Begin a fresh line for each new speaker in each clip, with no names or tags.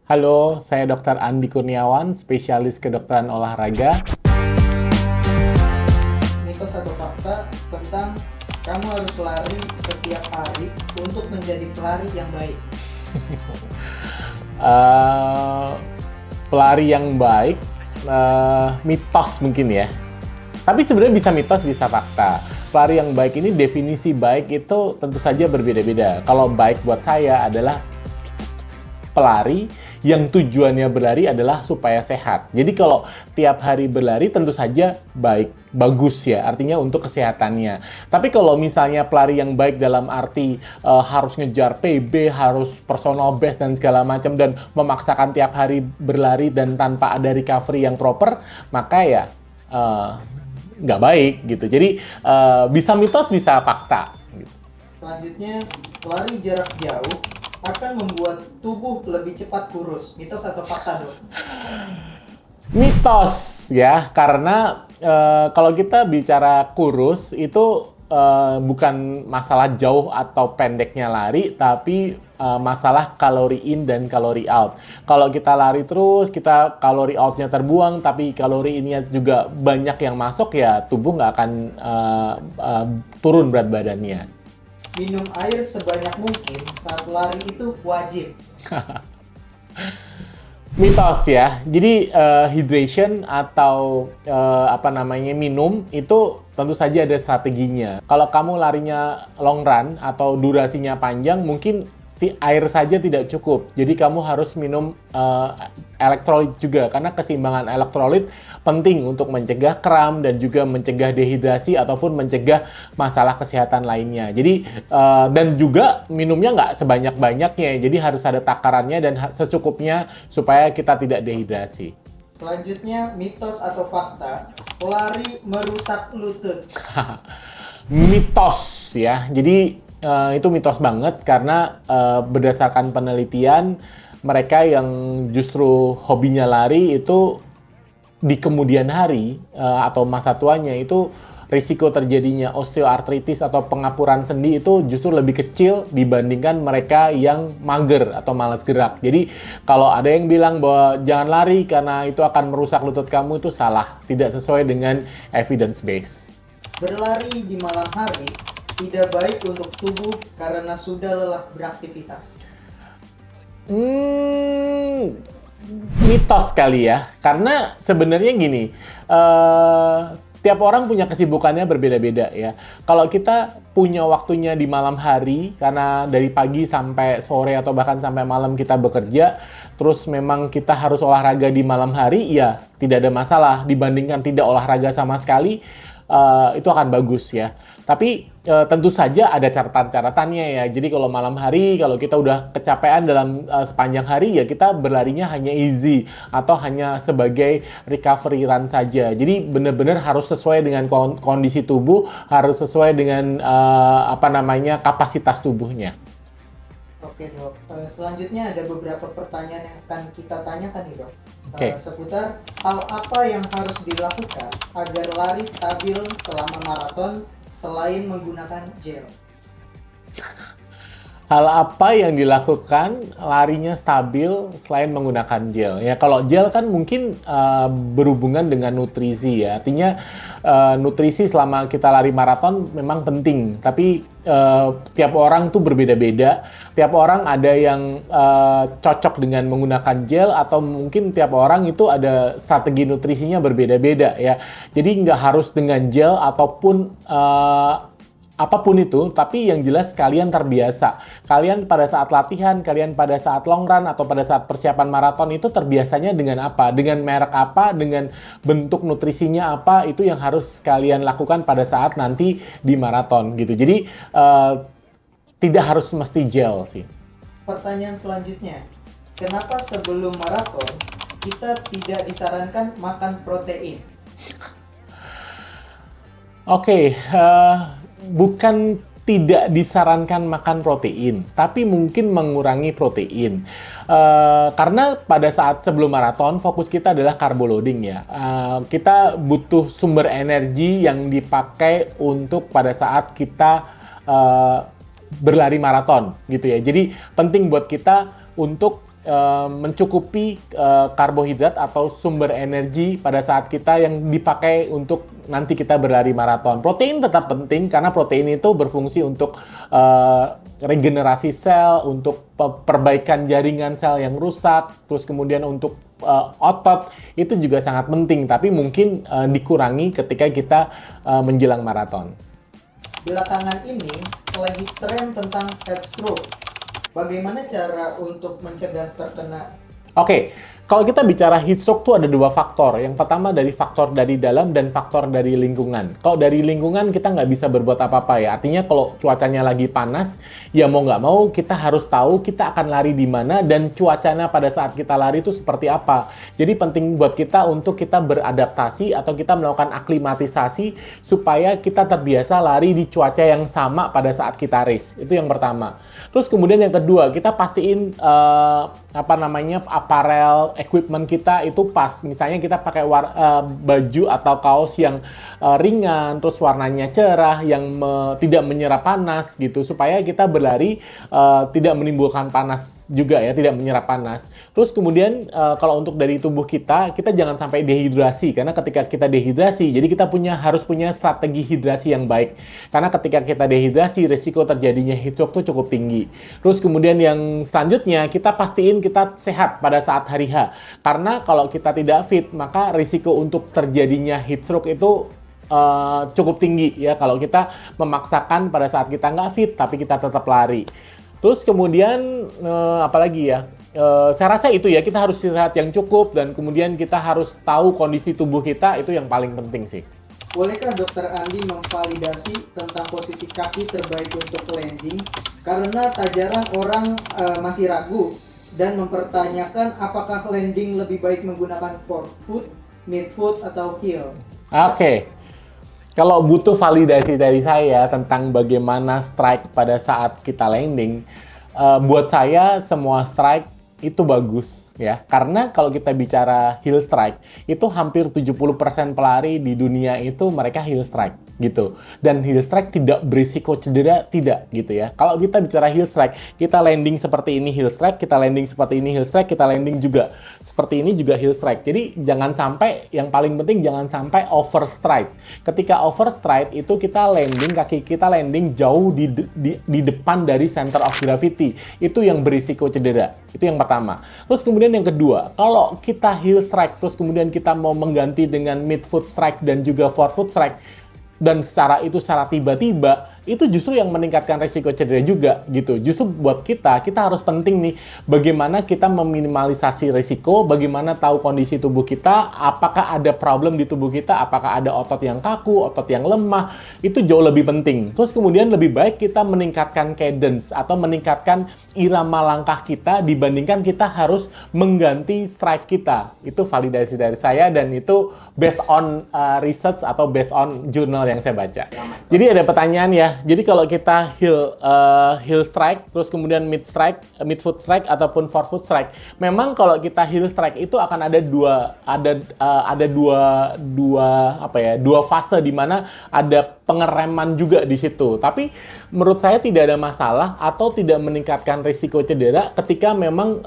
Halo, saya Dr. Andi Kurniawan, spesialis kedokteran olahraga.
Mitos atau fakta tentang kamu harus lari setiap hari untuk menjadi pelari yang baik.
Eh, Pelari yang baik, mitos mungkin ya. Tapi sebenarnya bisa mitos, bisa fakta. Pelari yang baik ini, definisi baik itu tentu saja berbeda-beda. Kalau baik buat saya adalah pelari yang tujuannya berlari adalah supaya sehat. Jadi kalau tiap hari berlari tentu saja baik, bagus ya, artinya untuk kesehatannya. Tapi kalau misalnya pelari yang baik dalam arti harus ngejar PB, harus personal best dan segala macam dan memaksakan tiap hari berlari dan tanpa ada recovery yang proper, maka ya nggak baik gitu. Jadi bisa mitos, bisa fakta. Gitu.
Selanjutnya, lari jarak jauh akan membuat tubuh lebih cepat kurus. Mitos atau fakta, Dok?
Mitos ya, karena kalau kita bicara kurus itu bukan masalah jauh atau pendeknya lari, tapi masalah kalori in dan kalori out. Kalau kita lari terus, kita kalori outnya terbuang, tapi kalori innya juga banyak yang masuk, ya tubuh nggak akan turun berat badannya.
Minum air sebanyak mungkin saat lari itu wajib.
Mitos ya. Jadi hydration atau minum itu tentu saja ada strateginya. Kalau kamu larinya long run atau durasinya panjang, mungkin air saja tidak cukup. Jadi kamu harus minum elektrolit juga, karena keseimbangan elektrolit penting untuk mencegah kram dan juga mencegah dehidrasi ataupun mencegah masalah kesehatan lainnya. Jadi dan juga minumnya nggak sebanyak-banyaknya, jadi harus ada takarannya dan secukupnya supaya kita tidak dehidrasi.
Selanjutnya, mitos atau fakta, pelari merusak lutut.
Mitos ya. Jadi itu mitos banget karena berdasarkan penelitian mereka yang justru hobinya lari itu di kemudian hari atau masa tuanya itu risiko terjadinya osteoartritis atau pengapuran sendi itu justru lebih kecil dibandingkan mereka yang mager atau malas gerak. Jadi kalau ada yang bilang bahwa jangan lari karena itu akan merusak lutut kamu, itu salah, tidak sesuai dengan evidence base.
Berlari di malam hari tidak baik untuk tubuh karena sudah lelah beraktivitas.
Mitos kali ya, karena sebenarnya gini, tiap orang punya kesibukannya berbeda-beda ya. Kalau kita punya waktunya di malam hari, karena dari pagi sampai sore atau bahkan sampai malam kita bekerja, terus memang kita harus olahraga di malam hari, ya tidak ada masalah dibandingkan tidak olahraga sama sekali. Itu akan bagus ya. Tapi tentu saja ada catatan-catatannya ya. Jadi kalau malam hari, kalau kita udah kecapean dalam sepanjang hari, ya kita berlarinya hanya easy atau hanya sebagai recovery run saja. Jadi benar-benar harus sesuai dengan kondisi tubuh, harus sesuai dengan kapasitas tubuhnya.
Oke, Dok. Selanjutnya ada beberapa pertanyaan yang akan kita tanyakan nih, Dok.
Oke.
Seputar hal apa yang harus dilakukan agar lari stabil selama maraton selain menggunakan gel.
Hal apa yang dilakukan larinya stabil selain menggunakan gel? Ya kalau gel kan mungkin berhubungan dengan nutrisi ya. Artinya nutrisi selama kita lari maraton memang penting. Tapi tiap orang tuh berbeda-beda. Tiap orang ada yang cocok dengan menggunakan gel atau mungkin tiap orang itu ada strategi nutrisinya berbeda-beda ya. Jadi nggak harus dengan gel ataupun apapun itu, tapi yang jelas kalian terbiasa. Kalian pada saat latihan, kalian pada saat long run atau pada saat persiapan maraton itu terbiasanya dengan apa? Dengan merek apa? Dengan bentuk nutrisinya apa? Itu yang harus kalian lakukan pada saat nanti di maraton gitu. Jadi tidak harus mesti gel sih.
Pertanyaan selanjutnya, kenapa sebelum maraton kita tidak disarankan makan protein?
Oke, bukan tidak disarankan makan protein, tapi mungkin mengurangi protein. Karena pada saat sebelum maraton, fokus kita adalah carbo loading ya. Kita butuh sumber energi yang dipakai untuk pada saat kita berlari maraton gitu ya. Jadi penting buat kita untuk mencukupi karbohidrat atau sumber energi pada saat kita yang dipakai untuk nanti kita berlari maraton. Protein tetap penting karena protein itu berfungsi untuk regenerasi sel, untuk perbaikan jaringan sel yang rusak, terus kemudian untuk otot itu juga sangat penting, tapi mungkin dikurangi ketika kita menjelang maraton.
Belakangan ini lagi tren tentang heat stroke. Bagaimana cara untuk mencegah terkena?
Oke, kalau kita bicara heat stroke tuh ada dua faktor. Yang pertama dari faktor dari dalam dan faktor dari lingkungan. Kalau dari lingkungan kita nggak bisa berbuat apa-apa ya. Artinya kalau cuacanya lagi panas, ya mau nggak mau kita harus tahu kita akan lari di mana dan cuacanya pada saat kita lari itu seperti apa. Jadi penting buat kita untuk kita beradaptasi atau kita melakukan aklimatisasi supaya kita terbiasa lari di cuaca yang sama pada saat kita race. Itu yang pertama. Terus kemudian yang kedua, kita pastiin aparel equipment kita itu pas. Misalnya kita pakai baju atau kaos yang ringan, terus warnanya cerah, yang tidak menyerap panas gitu, supaya kita berlari tidak menimbulkan panas juga ya, tidak menyerap panas. Terus kemudian kalau untuk dari tubuh kita jangan sampai dehidrasi, karena ketika kita dehidrasi, jadi kita harus punya strategi hidrasi yang baik. Karena ketika kita dehidrasi, risiko terjadinya heat stroke itu cukup tinggi. Terus kemudian yang selanjutnya, kita pastiin kita sehat pada saat hari H. Karena kalau kita tidak fit, maka risiko untuk terjadinya heat stroke itu cukup tinggi ya kalau kita memaksakan pada saat kita nggak fit tapi kita tetap lari. Terus kemudian apalagi ya, saya rasa itu ya, kita harus istirahat yang cukup dan kemudian kita harus tahu kondisi tubuh kita, itu yang paling penting sih.
Bolehkah Dokter Andi memvalidasi tentang posisi kaki terbaik untuk landing? Karena tak jarang orang masih ragu dan mempertanyakan apakah landing lebih baik menggunakan forefoot, midfoot, atau heel.
Oke. Kalau butuh validasi dari saya tentang bagaimana strike pada saat kita landing, buat saya semua strike itu bagus ya. Karena kalau kita bicara heel strike, itu hampir 70% pelari di dunia itu mereka heel strike gitu. Dan heel strike tidak berisiko cedera, tidak gitu ya. Kalau kita bicara heel strike, kita landing seperti ini heel strike, kita landing seperti ini heel strike, kita landing juga seperti ini juga heel strike. Jadi jangan sampai, yang paling penting jangan sampai over strike. Ketika over strike itu kita landing, kaki kita landing jauh di depan dari center of gravity. Itu yang berisiko cedera. Itu yang pertama. Terus kemudian yang kedua, kalau kita heel strike terus kemudian kita mau mengganti dengan midfoot strike dan juga forefoot strike, dan secara tiba-tiba, itu justru yang meningkatkan risiko cedera juga gitu. Justru buat kita harus penting nih bagaimana kita meminimalisasi risiko, bagaimana tahu kondisi tubuh kita, apakah ada problem di tubuh kita, apakah ada otot yang kaku, otot yang lemah, itu jauh lebih penting. Terus kemudian lebih baik kita meningkatkan cadence atau meningkatkan irama langkah kita dibandingkan kita harus mengganti strike kita. Itu validasi dari saya dan itu based on research atau based on jurnal yang saya baca. Jadi ada pertanyaan ya. Jadi kalau kita heel strike, terus kemudian midfoot strike ataupun forefoot strike, memang kalau kita heel strike itu akan ada dua fase di mana ada pengereman juga di situ. Tapi menurut saya tidak ada masalah atau tidak meningkatkan risiko cedera ketika memang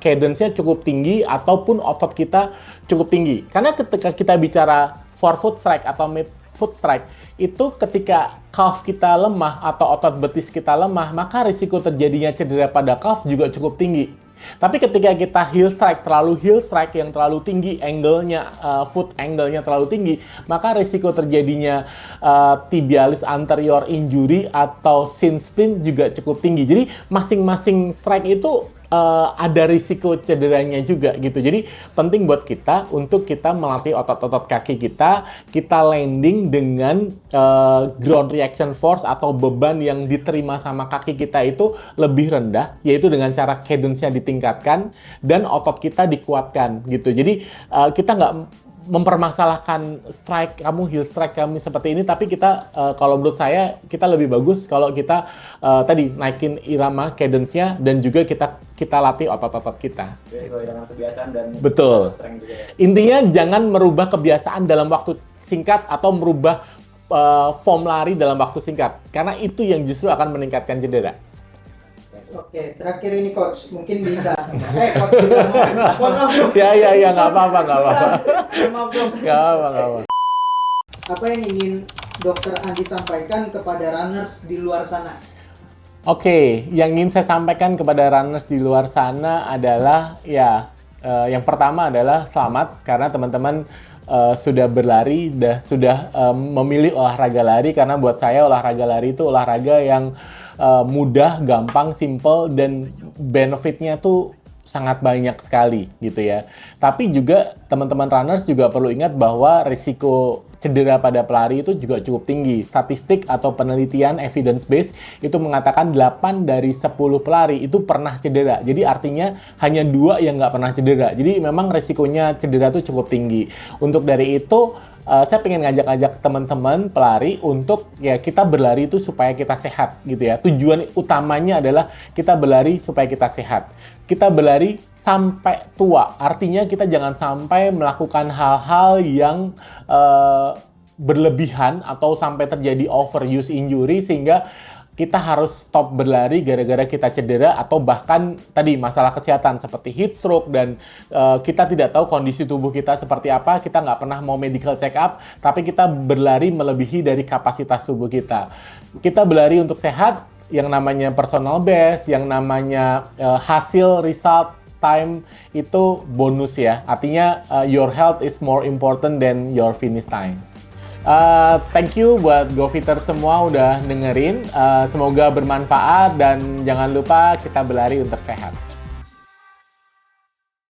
cadence-nya cukup tinggi ataupun otot kita cukup tinggi. Karena ketika kita bicara forefoot strike atau midfoot strike, itu ketika calf kita lemah atau otot betis kita lemah, maka risiko terjadinya cedera pada calf juga cukup tinggi. Tapi ketika kita heel strike yang terlalu tinggi, angle-nya, foot angle-nya terlalu tinggi, maka risiko terjadinya tibialis anterior injury atau shin splint juga cukup tinggi. Jadi masing-masing strike itu ada risiko cederanya juga gitu. Jadi penting buat kita untuk kita melatih otot-otot kaki kita landing dengan ground reaction force atau beban yang diterima sama kaki kita itu lebih rendah, yaitu dengan cara cadence-nya ditingkatkan dan otot kita dikuatkan gitu. Jadi kita nggak mempermasalahkan strike kamu, heel strike kami seperti ini, tapi kita kalau menurut saya kita lebih bagus kalau kita tadi naikin irama cadence-nya dan juga kita latih otot-otot kita.
Sesuai dengan kebiasaan dan
betul.
Strength juga ya.
Intinya jangan merubah kebiasaan dalam waktu singkat atau merubah form lari dalam waktu singkat, karena itu yang justru akan meningkatkan cedera.
Oke, terakhir ini coach, mungkin bisa. Coach juga. Mohon maaf, bro.
Ya, nggak apa-apa.
Maaf, bro.
Nggak apa-apa.
Apa yang ingin Dokter Andi sampaikan kepada runners di luar sana?
Oke, yang ingin saya sampaikan kepada runners di luar sana adalah yang pertama adalah selamat karena teman-teman sudah berlari, sudah memilih olahraga lari, karena buat saya olahraga lari itu olahraga yang mudah, gampang, simple, dan benefitnya tuh sangat banyak sekali gitu ya. Tapi juga teman-teman runners juga perlu ingat bahwa risiko cedera pada pelari itu juga cukup tinggi. Statistik atau penelitian evidence based itu mengatakan 8 dari 10 pelari itu pernah cedera. Jadi artinya hanya 2 yang nggak pernah cedera. Jadi memang risikonya cedera itu cukup tinggi. Untuk dari itu saya pengen ngajak-ngajak teman-teman pelari untuk ya kita berlari itu supaya kita sehat gitu ya. Tujuan utamanya adalah kita berlari supaya kita sehat. Kita berlari sampai tua. Artinya kita jangan sampai melakukan hal-hal yang berlebihan atau sampai terjadi overuse injury sehingga kita harus stop berlari gara-gara kita cedera, atau bahkan tadi masalah kesehatan seperti heat stroke, dan kita tidak tahu kondisi tubuh kita seperti apa, kita nggak pernah mau medical check up, tapi kita berlari melebihi dari kapasitas tubuh kita. Kita berlari untuk sehat, yang namanya personal best, yang namanya hasil result time itu bonus ya. Artinya your health is more important than your finish time. Thank you buat GoFitter semua udah dengerin. Semoga bermanfaat dan jangan lupa kita berlari untuk sehat.